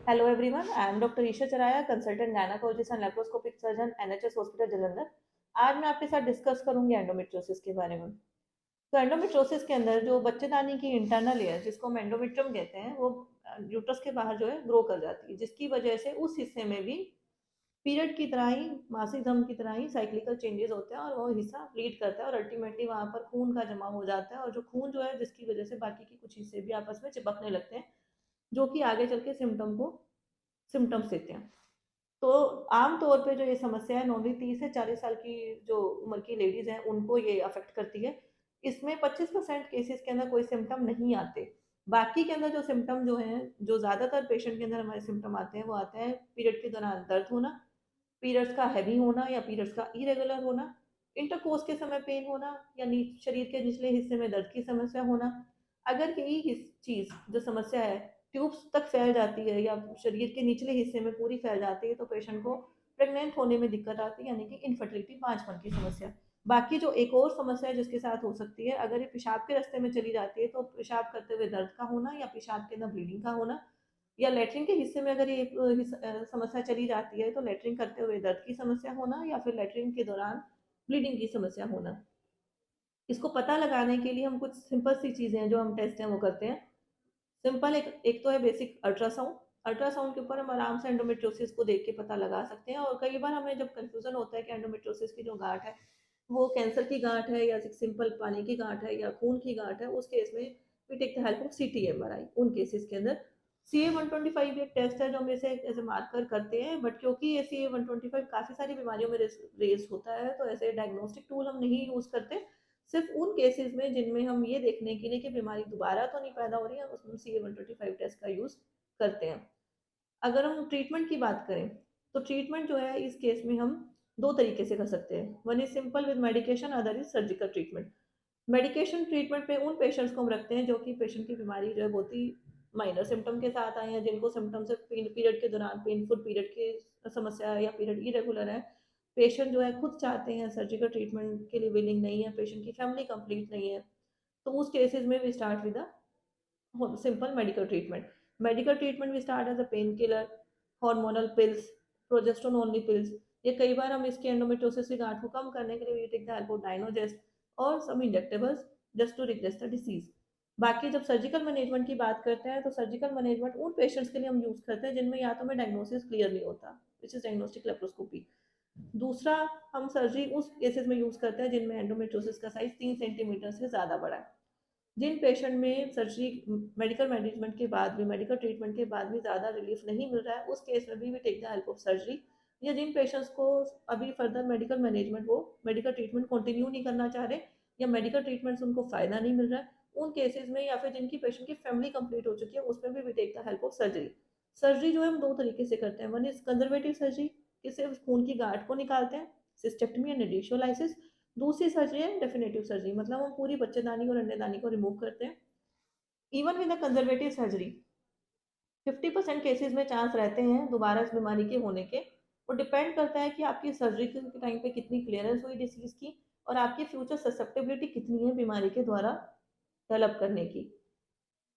Hello everyone, I am doctor Isha Charaya, consultant gynaecologist and laparoscopic surgeon, NHS hospital Jalandhar. आज मैं आपके साथ डिस्कस करूंगी एंडोमेट्रियोसिस के बारे में। तो एंडोमेट्रियोसिस के अंदर जो बच्चेदानी की इंटरनल लेयर, जिसको हम एंडोमेट्रियम कहते हैं, वो यूट्रस के बाहर जो है ग्रो कर जाती है, जिसकी वजह से उस हिस्से में भी पीरियड की तरह ही, मासिक धर्म की तरह ही साइक्लिकल चेंजेस होते हैं और वो हिस्सा ब्लीड करता है और अल्टीमेटली वहां पर खून का जमा हो जाता है, और जो खून जो है जिसकी वजह से बाकी के कुछ हिस्से भी आपस में चिपकने लगते हैं, जो कि आगे चल के सिम्टम्स देते हैं। तो आम तौर पे जो ये समस्या है, नॉर्मली 30 से 40 साल की जो उम्र की लेडीज हैं उनको ये अफेक्ट करती है। इसमें 25% केसेस के अंदर कोई सिम्टम नहीं आते। बाकी के अंदर जो सिम्टम जो हैं, जो ज़्यादातर पेशेंट के अंदर हमारे सिम्टम आते हैं, वो आते हैं पीरियड के दौरान दर्द होना, पीरियड्स का हैवी होना या पीरियड्स का इरेगुलर होना, इंटरकोर्स के समय पेन होना, या शरीर के निचले हिस्से में दर्द की समस्या होना। अगर यही चीज़ जो समस्या है ट्यूब्स तक फैल जाती है या शरीर के निचले हिस्से में पूरी फैल जाती है, तो पेशेंट को प्रेग्नेंट होने में दिक्कत आती है, यानी कि इनफर्टिलिटी, पांचपन की समस्या। बाकी जो एक और समस्या है जिसके साथ हो सकती है, अगर ये पेशाब के रास्ते में चली जाती है, तो पेशाब करते हुए दर्द का होना या पेशाब के अंदर ब्लीडिंग का होना, या लेटरिन के हिस्से में अगर ये समस्या चली जाती है, तो लेटरिन करते हुए दर्द की समस्या होना या फिर लेटरिन के दौरान ब्लीडिंग की समस्या होना। इसको पता लगाने के लिए हम कुछ सिंपल सी चीज़ें हैं जो हम टेस्ट हैं वो करते हैं। सिंपल एक एक तो है बेसिक अल्ट्रासाउंड। अल्ट्रासाउंड के ऊपर हम आराम से एंडोमेट्रियोसिस को देख के पता लगा सकते हैं, और कई बार हमें जब कंफ्यूजन होता है कि एंडोमेट्रियोसिस की जो गांठ है वो कैंसर की गांठ है या सिंपल पानी की गांठ है या खून की गांठ है, उस केस में we take the help of CT MRI. उन केसेस के अंदर CA-125 एक टेस्ट है जो हम इसे एज ए मार्कर करते हैं, बट क्योंकि ये CA-125 काफ़ी सारी बीमारियों में रेज होता है, तो ऐसे डायग्नोस्टिक टूल हम नहीं यूज़ करते। सिर्फ उन केसेस में जिनमें हम ये देखने के लिए कि बीमारी दोबारा तो नहीं पैदा हो रही है, उसमें CA-125 टेस्ट का यूज़ करते हैं। अगर हम ट्रीटमेंट की बात करें, तो ट्रीटमेंट जो है इस केस में हम दो तरीके से कर सकते हैं। One is simple with medication, other is surgical treatment. Medication treatment पे उन पेशेंट्स को हम रखते हैं जो कि पेशेंट की बीमारी जो है बहुत ही माइनर सिम्टम के साथ आए हैं, जिनको सिम्टम से पीरियड के दौरान पेनफुल पीरियड की समस्या है या पीरियड इरेगुलर है। पेशेंट जो है खुद चाहते हैं, सर्जिकल ट्रीटमेंट के लिए विलिंग नहीं है, पेशेंट की फैमिली कंप्लीट नहीं है, तो उस केसेस में we start with simple medical treatment. Medical treatment we start as a painkiller, hormonal pills, progesterone only pills. ये कई बार हम इसके एंडोमेट्रियोसिस की गांठ को कम करने के लिए we take the help of dienogest और some injectables just to regress the disease. बाकी जब सर्जिकल मैनेजमेंट की बात करते हैं, तो सर्जिकल मैनेजमेंट उन पेशेंट्स के लिए हम यूज करते हैं जिनमें या तो में डायग्नोसिस क्लियर नहीं होता, विच इज डायग्नोस्टिक लेप्रोस्कोपी। दूसरा, हम सर्जरी उस केसेस में यूज करते हैं जिनमें एंडोमेट्रियोसिस का साइज 3 सेंटीमीटर से ज्यादा बड़ा है। जिन पेशेंट में सर्जरी, मेडिकल मैनेजमेंट के बाद भी, मेडिकल ट्रीटमेंट के बाद भी ज़्यादा रिलीफ नहीं मिल रहा है, उस केस में भी we take the help of surgery. या जिन पेशेंट्स को अभी फर्दर मेडिकल मैनेजमेंट, वो मेडिकल ट्रीटमेंट कंटिन्यू नहीं करना चाह रहे, या मेडिकल ट्रीटमेंट से उनको फ़ायदा नहीं मिल रहा है, उन केसेस में, या फिर जिनकी पेशेंट की फैमिली कंप्लीट हो चुकी है, उसमें भी we take the help of surgery. Surgery जो है हम दो तरीके से करते हैं। वन इज कंजर्वेटिव सर्जरी, इससे खून की गांठ को निकालते हैं, सिस्टेक्टमी एंड रेडियोलाइसिस। दूसरी सर्जरी है डेफिनेटिव सर्जरी, मतलब हम पूरी बच्चेदानी और अंडेदानी को रिमूव करते हैं। Even with the conservative surgery 50% cases में चांस रहते हैं दोबारा इस बीमारी के होने के। वो डिपेंड करता है कि आपकी सर्जरी के टाइम पे कितनी क्लियरेंस हुई डिसीज की, और आपकी फ्यूचर ससेप्टेबिलिटी कितनी है बीमारी के द्वारा डेवलप करने की।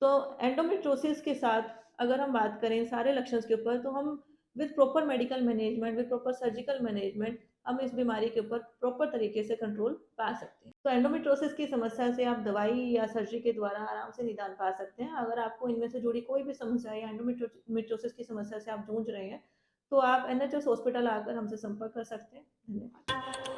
तो एंडोमेट्रोसिस के साथ अगर हम बात करें सारे लक्षण के ऊपर, तो हम with proper medical management, with proper surgical management, हम इस बीमारी के ऊपर प्रॉपर तरीके से कंट्रोल पा सकते हैं। तो एंडोमेट्रोसिस की समस्या से आप दवाई या सर्जरी के द्वारा आराम से निदान पा सकते हैं। अगर आपको इनमें से जुड़ी कोई भी समस्या है या एंडोमेट्रोसिस की समस्या से आप जूझ रहे हैं, तो आप NHS हॉस्पिटल आकर हमसे संपर्क कर सकते हैं। धन्यवाद।